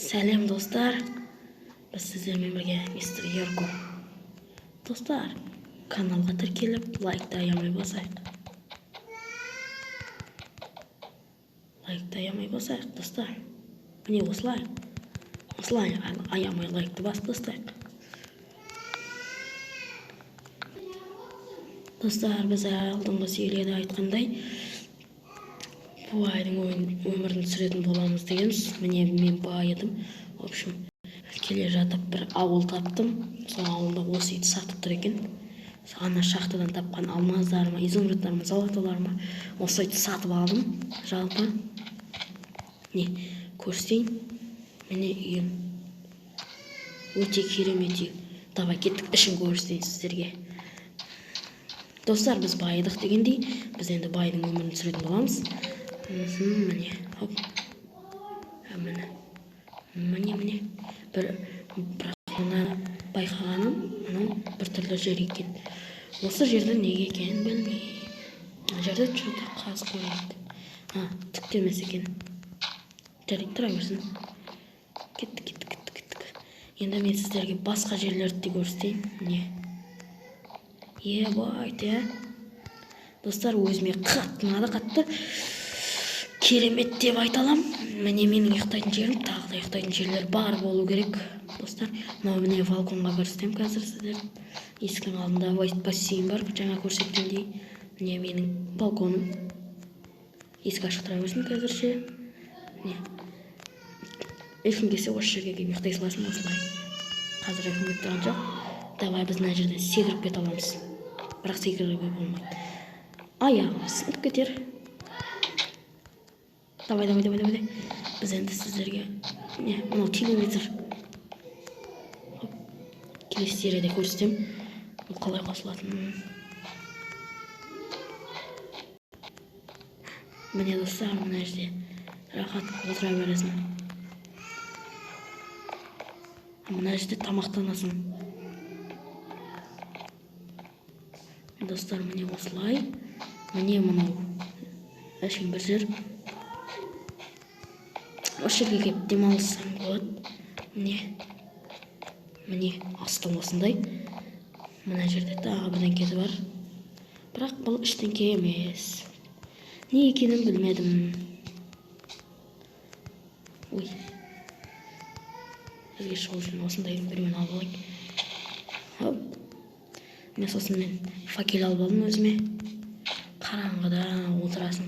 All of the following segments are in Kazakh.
Сәлем достар, біз сіздермен бірге мистер Йорко. Достар, каналға тіркеліп, лайкты аямай басайық. Достар. Міне осылай аямай лайкты басып тастайық. Достар, біз алдыңғы серияда айтқандай, байдың өмірін сүретін боламыз дегенбіз. Міне мен байыдым. В общем, келе жатып бір ауыл таптым. Сол ауылда осы үйді сатып тұр екен. Ана шахтадан тапқан алмаздар ма, изумрудтар ма, золотолар ма, осы үйді сатып алдым. Жалпы не көрсетейін. Міне үйім. Өте керемет үй. Давай кеттік, ішін көрсетейін сіздерге. Достар, біз байыдық дегендей, біз енді байдың өмірін сүретін боламыз. Міне, хоп. Міне. Бірақ оны байқағаным, мұның бір түрлі жер екен. Осы жерді неге екен білмеймін. Жерді что-то қаз қойды. Түктемес екен. Жарайды, тұра берсін. Кеттік. Енді мен сіздерге басқа жерлерді де көрсетейін. Міне. Байды. Достар, өзіме қатты керемет деп айта алам. Міне менің ұйықтайтын жерім, тағы да ұйықтайтын жерлер бар болу керек. Достар, міне балконға көрсетем қазір сіздер. Есіктің алдында бассейн бар, жаңа көрсеткендей. Міне менің балконым. Есік ашық тұра берсін қазірше. Ешкім келсе осы жерге келіп ұйықтай саласың осылай. Қазір ешкім келіп тұрған жоқ. Давай біз мына жерден секіріп кете аламыз. Бірақ секіруге болмайды. Аяғымыз сынып кетер. Давай. Біз енді сіздерге мынау телевизор. Келесі серияда көрсетем. Ол қалай қосылатынын. Міне достар, мына жерде рахат отыра бересің. Мына жерде тамақтанасың. Достар, міне осылай. Міне мынау әшейін бір жер. Осы жерге келіп демалсаң болады. Міне астым осындай. Мына жерде тағы бірдеңкесі бар. Бірақ бұл ештеңке емес. Не екенін білмедім. Бізге шығу үшін осындай бірмен алып алайық. Мен сосын факел алып алдым өзіме. Қараңғыда отырасың.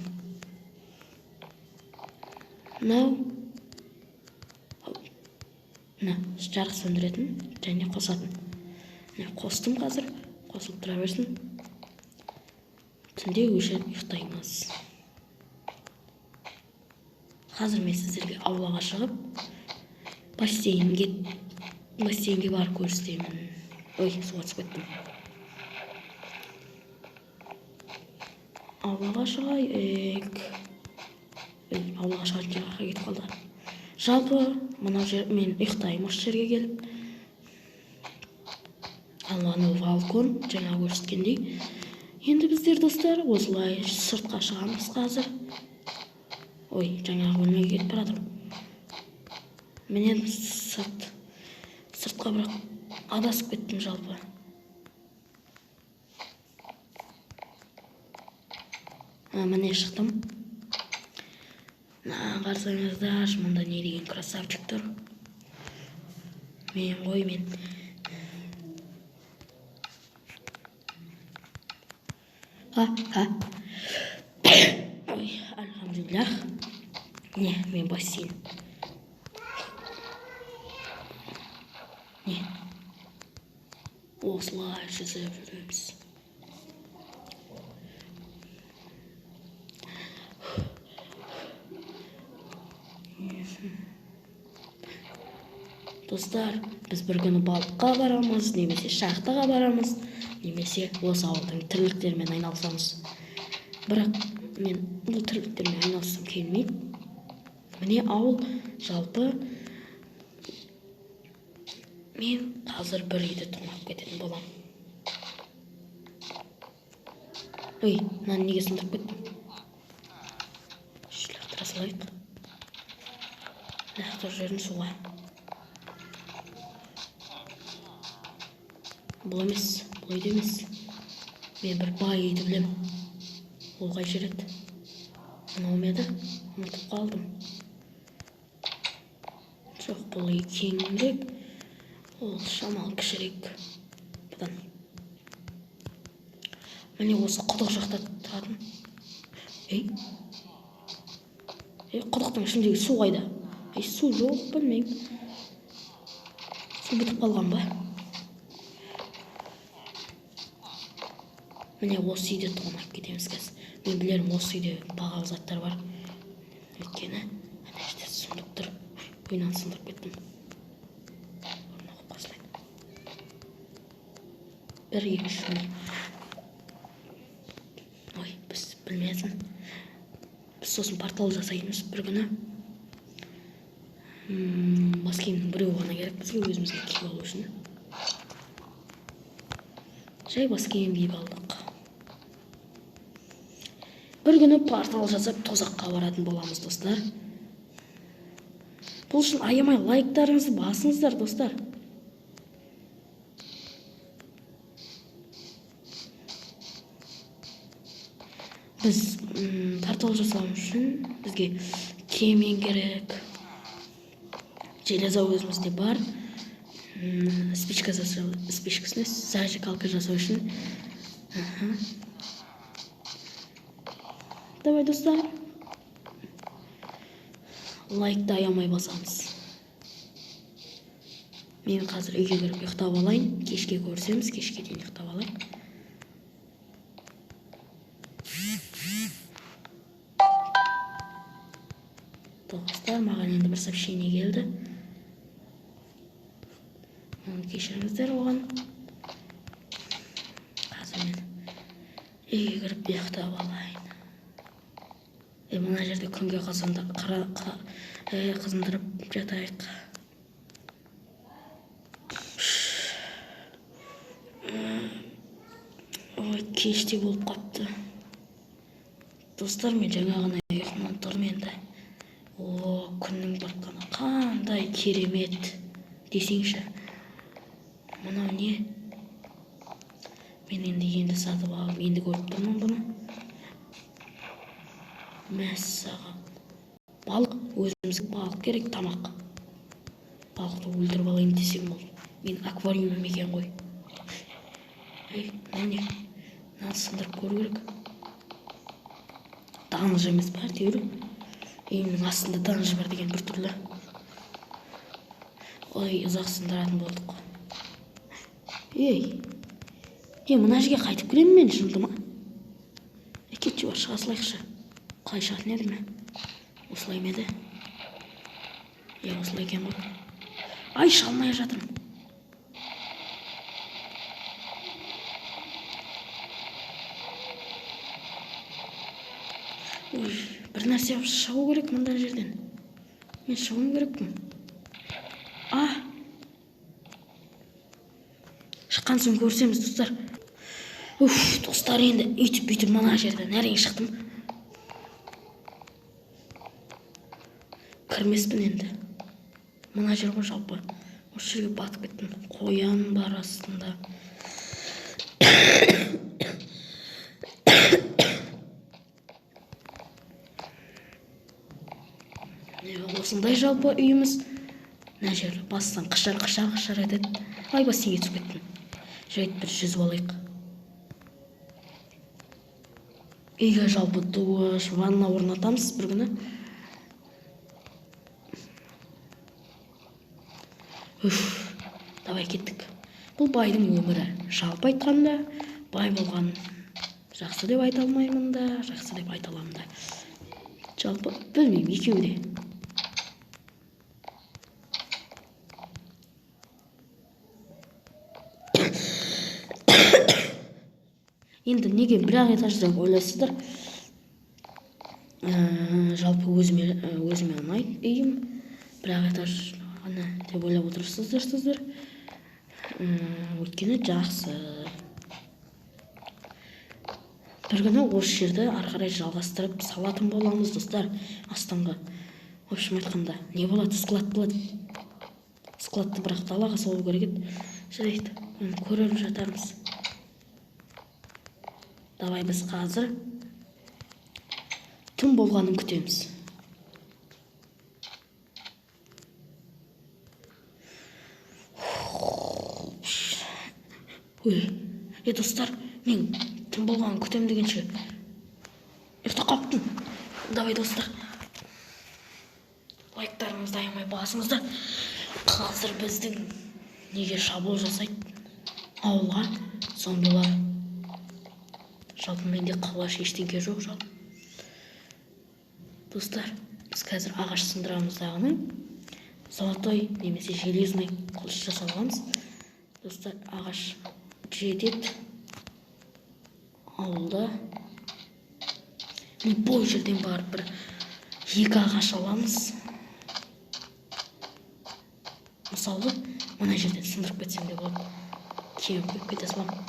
Жарық сөндіретін және қосатын. Қостым қазір. Қосылып тұра берсін. Түнде өшіріп ұйықтаймыз. Қазір мен сіздерге аулаға шығып, бассейнге барып көрсетемін. Суға түсіп кеттім. Аулаға шығайық. Аулаға шығатын жаққа кетіп қалды. Жалпы, мынау жер мен ұйықтаймын осы жерге келіп. Алланың балкон жаңа көрсеткендей. Енді біздер достар осылай сыртқа шығамыз қазір. Жаңағы бөлмеге кетіп барадым. Менен сыртқа бірақ адасып кеттім жалпы. Міне шықтым. Қарсаңыздар, мұнда не деген красавчик тұр. Мен. Альхамдулиллах. Мен бассейн. Осылай жүзіп жүреміз. Достар, біз бір күні балыққа барамыз, немесе шахтаға барамыз, немесе осы ауылдың тірліктерімен айналысамыз. Бірақ мен бұл тірліктермен айналысам келмейді. Міне ауыл жалпы. Мен қазір бір үйді тонап кететін болам. Мынаны неге сындырып кеттім? Лақтыра салайық. Аяқтар жерін суға. Бұл емес, бұл үйде емес. Мен бір бай үйді білем. Ол қай жер еді? Анау ма еді? Ұмытып қалдым. Жоқ, бұл үй кеңірек. Ол шамалы кішірек. Бұдан. Міне осы құдық жақта тұратын. Құдықтың ішіндегі су қайда? Су жоқ, білмеймін. Су бітіп қалған ба? Міне осы үйде тоңап кетеміз қазір. Мен білерім, осы үйде бағалы заттар бар. Өйткені ана жерде сундук тұр. Ойынан сындырып кеттім. Орнына қойып қосылайын. 1, 2, 3 міне. Ой, біз білмейсің. Біз сосын портал жасаймыз бір күні. Бас киімнің біреу ғана керек бізге өзімізге киіп алу үшін. Жай бас киім киіп алдық. Бір күні портал жасап тозаққа баратын боламыз, достар. Бұл үшін аямай лайктарыңызды басыңыздар, достар. Біз портал жасау үшін бізге кемен керек. Железо өзімізде бар. Спичкасына зажигалка жасау үшін. Давай, достар. Лайкты аямай басамыз. Мен қазір үйге кіріп ұйықтап алайын. Кешке көрсеміз, кешке дейін ұйықтап алайын. Достар, маған енді бір сообщение келді. Кешіріңіздер оған. Қазір мен үйге кіріп ұйықтап алайын. Мына жерде күнге қызындырып жатайық. Ой, кеште болып қапты. Достар, мен жаңа ғана ұйқымнан тұрмын енді. Күннің батқаны қандай керемет десеңші. Мынау не? Мен енді сатып алып, енді көріп тұрмын бұны. Мәссаған. Балық, өзімізге балық керек, тамақ. Балықты өлтіріп алайын десем ол. Мен аквариумым екен ғой. Міне, мынаны сындырып көру керек. Даныш емес бар деуір. Үйімнің астында даныш бар деген бір түрлі. Ой, ұзақ сындыратын болдық. Мына жерге қайтып келемін мен, жынды ма? Кетші бар, шыға салайықшы. Қалай шығатын еді ме? Осылай ма еді? Осылай екен ғой. Ай, шыға алмай жатырмын. Бір нәрсе шығу керек мұндан жерден. Мен шығуым керекпін. Шыққан соң көрсеміз, достар. Достар, енді үйтіп мына жерден әрең шықтым. Кірмеспін енді. Мына жер ғой жалпы. Осы жерге батып кеттім. Қоян бар астында. Осындай жалпы үйіміз. Мына жер бастан қышар етеді. Ай, бассейнге түсіп кеттім. Жайт бір жүзіп алайық. Үйге жалпы душ, ванна орнатамыз бір күні. Давай кеттік. Бұл байдың өмірі. Жалпы айтқанда, бай болған жақсы деп айта алмаймын да, жақсы деп айта аламын да. Жалпы білмеймін, екеуі де. Енді неге бір-ақ этаж деп ойлайсыздар? Жалпы өзіме ұнайды үйім. Бір-ақ этаж ғана деп ойлап отырсыздар. Өйткені жақсы. Бір күні осы жерді ары қарай жалғастырып салатын боламыз, достар. Астыңғы В общем айтқанда, не болады, склад болады. Складты бірақ далаға салу керек еді. Жарайды, көріп жатармыз. Давай біз қазір түн болғанын күтеміз. Достар, мен түн болғанын күтем дегенше ұйықтап қалыптым. Давай достар, лайктарыңызды аямай басыңыздар. Қазір біздің неге шабуыл жасайды? Ауылға зомбилар. Жалпы менде қылаш ештеңке жоқ жалпы. Достар, біз қазір ағаш сындырамыз дағыны. Золотой немесе железный қылыш жасалғанбыз. Достар, ағаш жетеді. Ауылда любой жерден барып бір екі ағаш аламыз. Мысалы, мына жерден сындырып кетсем де болады. Кейін қойып кете саламын.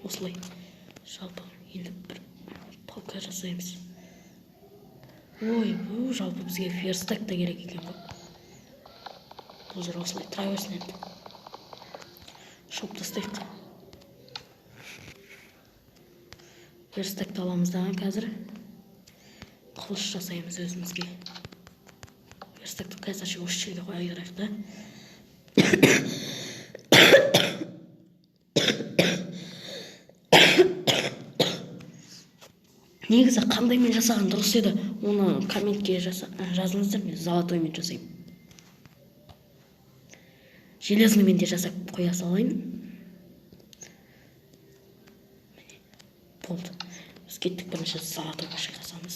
Осылай. Жалпы енді бір палка жасаймыз. Ой, бұл жалпы бізге верстак та керек екен ғой. Бұл жер осылай тұра берсін енді. Шоп тастайық. Верстакты аламыз дағы қазір. Қылыш жасаймыз өзімізге. Верстакты қазір осы жерге қоя берейік та. Негізі қандаймен жасаған дұрыс еді, оны комментке жазыңыздар, мен золотоймен жасаймын. Железныймен де жасап қоя салайын. Болды. Біз кеттік, бірінші золотойға шайқасамыз.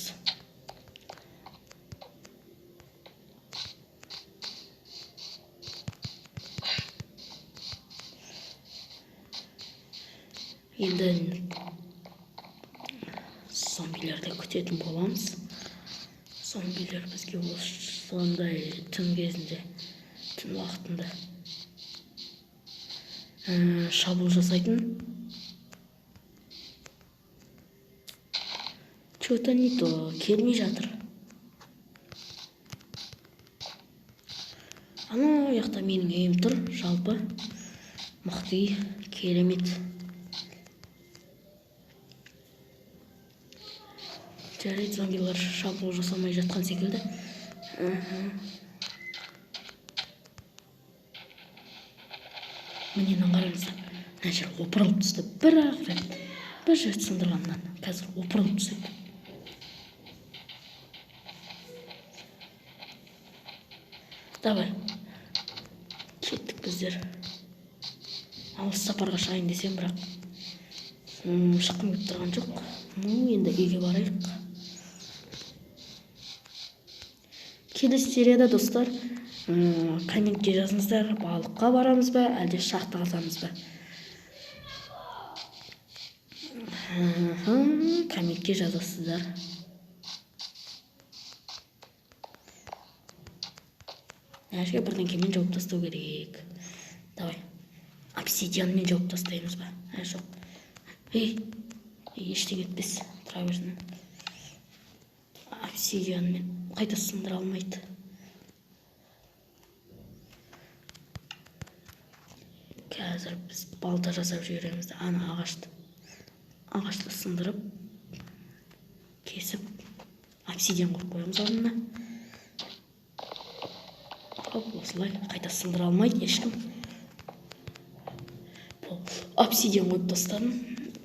Енді зомбилерді күтетін боламыз. Зомбилер бізге сондай түн кезінде, түн уақытында шабуыл жасайтын. Что-то не то, келмей жатыр. Ана яқта менің үйім тұр, жалпы мықты, керемет. Жарайды, зомбилар шабуыл жасамай жатқан секілді. Менен қараңыздар, мына жер опырылып түсті. Бір жет сындырғаннан қазір опырылып түседі. Давай, кеттік біздер. Алыс сапарға шығайын десем, бірақ шыққым келіп тұрған жоқ. Енді үйге барайық. Келесі серияда достар, комментке жазыңыздар, балыққа барамыз ба, әлде шахта қазамыз ба? Комментке жазасыздар. Әшке бірдеңкемен жауып тастау керек. Давай, обсидианмен жауып тастаймыз ба? Жоқ. Ештеңе етпес, тұра берсін. Обсидианмен қайта сындыра алмайды. Қазір біз балта жасап жібереміз. Ана ағашты сындырып, кесіп, обсидиан қойып қоямыз алдына. Осылай қайта сындыра алмайды ешкім. Обсидиан қойып тастадым.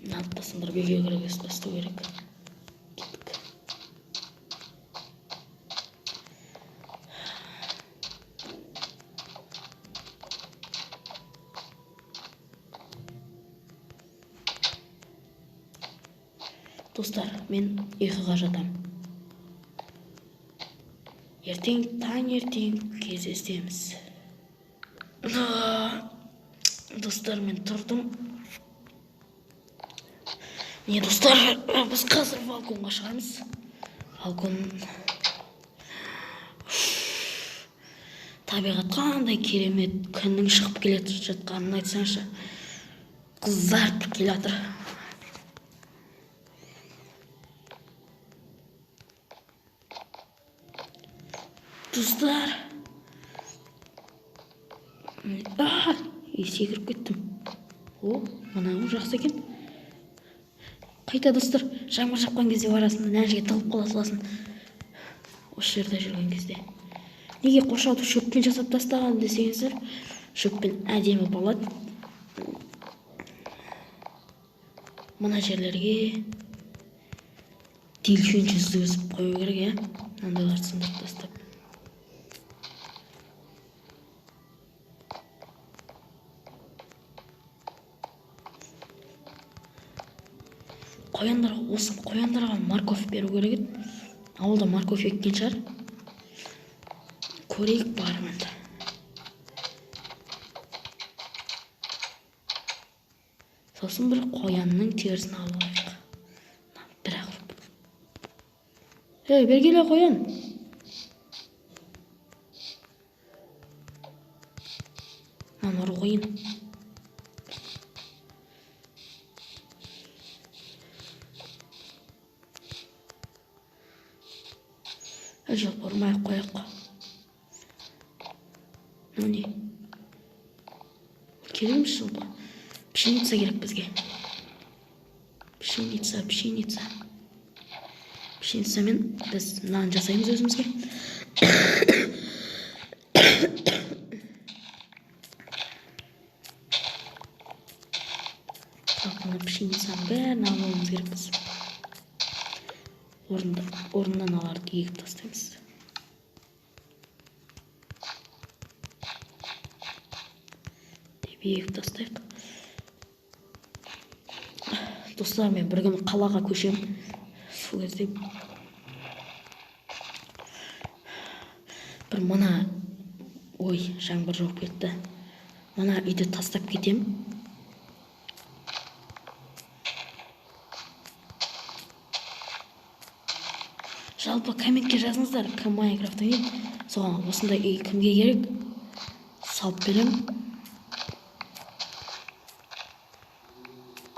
Надо сындырып үйге кіріп тастау керек. Достар, мен ұйқыға жатам. Таңертең кездесеміз. Достар, мен тұрдым. Не, достар, біз қазір балконға шығамыз. Балкон табиғат қандай керемет, күннің шығып келе жатқанын айтсаңшы. Қызарып келе жатыр. Достар. Секіріп кеттім. О, мынау жақсы екен. Қайта достар, жаңбыр жапқан кезде барасың, мына жерге тығылып қала саласың. Осы жерде жүрген кезде. Неге қоршауды шөппен жасап тастаған десеңіздер, шөппен әдемі болады. Мына жерлерге делфин жүзгізіп қою керек, мынандайларды сындырып тастап. Қояндарға морковь беру керек еді. Ауылда морковь еккен шығар. Көрейік барып енді. Сосын бір қоянның терісін алып алайық. Бірақ. Бер келе қоян. Мана ұры қойын. Жоқ, ұрмай-ақ қояқ. Ну не? Келеміз жылба. Пшеница керек бізге. Пшеница. Пшеницамен біз нан жасаймыз өзімізге. Мына пшеницаның бәрін алуымыз керек біз. Орнынан аларды егіп тастаймыз. Егіп тастайық. Достар, мен бір күні қалаға көшем. Сол кезде бір мына жаңбыр жауып кетті. Мына үйді тастап кетем. Жалпы комментке жазыңыздар, кім Майнкрафт ойнайды. Соған осындай үй кімге керек? Салып берем.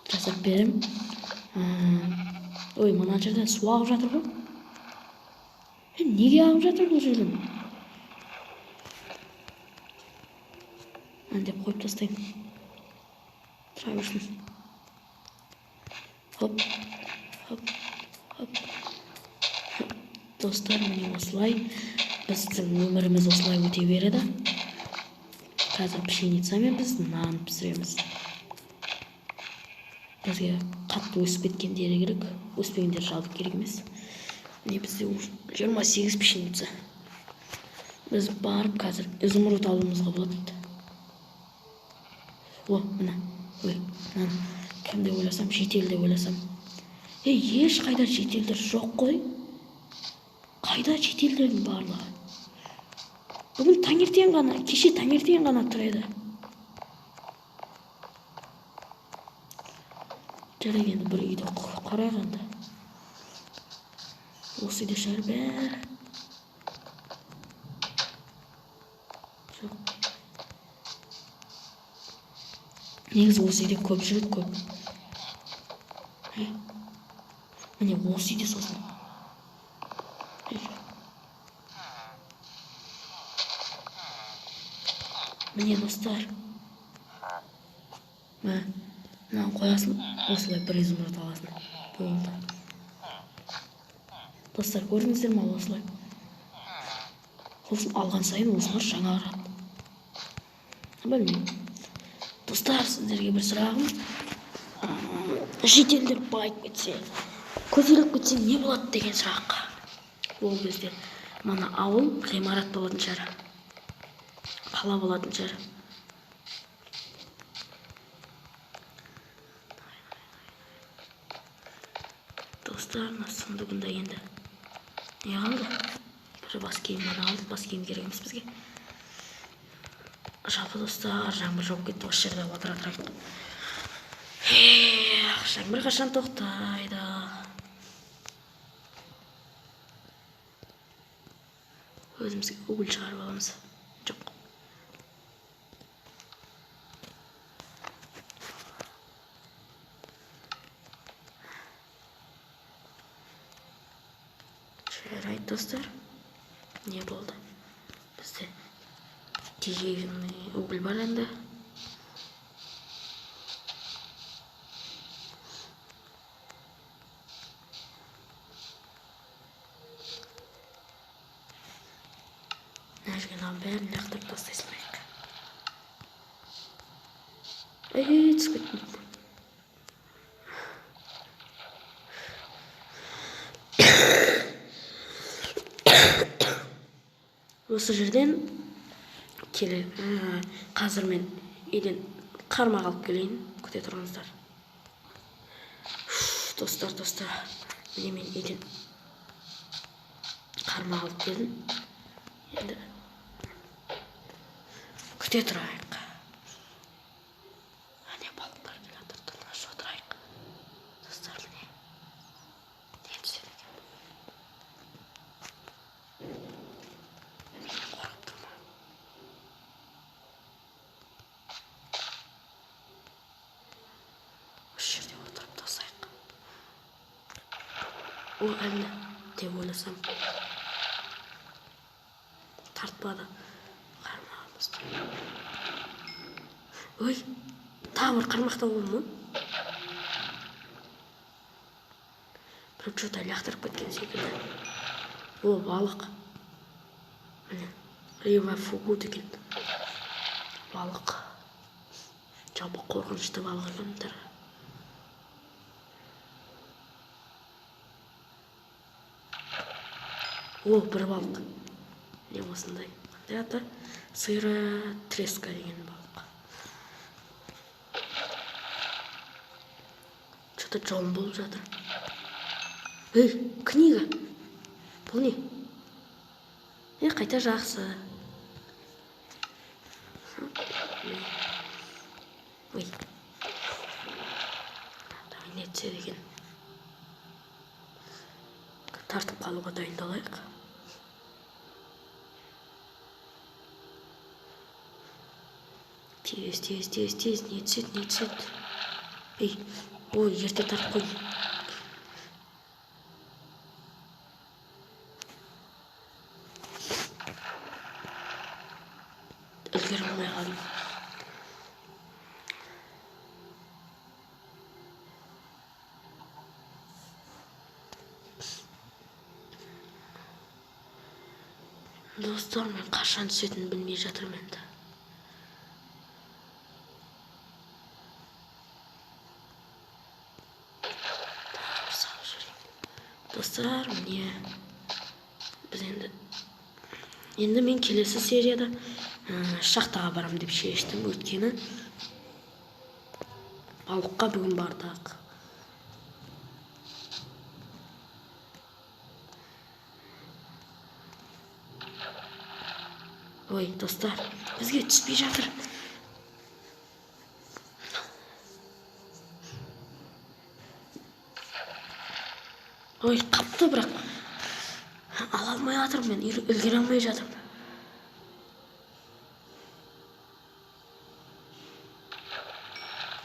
Жасап берем. Мына жерден су ағып жатыр ғой. Неге ағып жатыр бұл жерден? Деп қойып тастаймын. Тұра берсін. Хоп. Достар, міне осылай. Біздің өміріміз осылай өте береді. Қазір пшеницамен біз нан пісіреміз. Бізге қатты өсіп кеткендері керек. Өспегендері жалпы керек емес. Міне бізде 28 пшеница. Біз барып қазір изумруд алуымызға болады. Мына. Мына. Кімде ойласам, шетелде ойласам. Еш қайда шетелдер жоқ қой. Қайда шетелдердің барлығы? Бүгін таңертең ғана, кеше таңертең ғана тұрады. Жарайды, енді бір үйді қарайғанда. Осы үйде шығар бәрі. Жоқ. Негізі осы үйде көп жүреді, көп. Міне осы үйде сосын. Міне достар. Мынаны қоясын, осылай бір изумруд аласың. Болды. Достар, көрдіңіздер ме осылай? Сосын алған сайын осылар жаңа ағарады. Білмеймін. Достар, сіздерге бір сұрағым. Шетелдер байып кетсе, көтеріліп кетсе не болады деген сұрақ. Ол кезде мана ауыл ғимарат болатын шығар. Қала болатын шығар. Достар, сундығында енді не қалды? Бір бас киім ғана қалды. Бас киім керек емес бізге. Жалпы достар, жаңбыр жауып кетті. Осы жерде отыра тұрайық. Жаңбыр қашан тоқтайды? Өзімізге угол шығарып аламыз. Жоқ. Жарайды достар. Не болды? бізде тегеурінный уголь бар енді. Нәжген бәрін лақтырып тастай салайық. Түсіп кеттім. Осы жерден қазір мен үйден қармақ алып келейін, күте тұрыңыздар. Достар, міне мен үйден қармақ алып келдім. Енді күте тұрайық. Әне балықтар келе жатыр, тұрмаш отырайық. Достар, міне не түседі екен. О, әлі деп ойласам тартпады қармағымызды. Ой, тағы бір қармақта болды ма? Бір что-то лақтырып кеткен секілді. О, балық. Міне, Рима фугу деген балық. Жалпы қорқынышты балық екен. О, бір балық. Не осындай. Это сыра треска деген балық. Что-то жолым болып жатыр. Ей, книга. Бұл не? Қайта жақсы. Ой. Давай не түседі екен. Тартып қалуға дайындалайық. Тез, не түседі. Ей, ой, ерте тартып қой. Үлгере алмай қалдым. Достар, мен қашан түсетінін білмей жатырмын енді. Достар, міне біз енді мен келесі серияда шахтаға барам деп шештім, өйткені балыққа бүгін бардық. Ой, достар, бізге түспей жатыр. Ой, қапты бірақ. Ала алмай жатырмын мен, үлгере алмай жатырмын.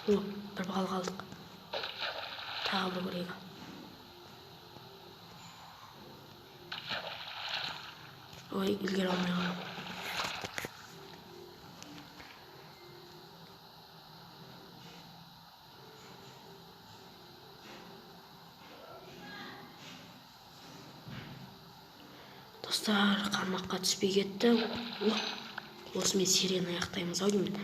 О, бір балық алдық. Тағы бір көрейік. Ой, үлгере алмай қалдым. Достар, қармаққа түспей кетті. Осымен серияны аяқтаймыз ау деймін.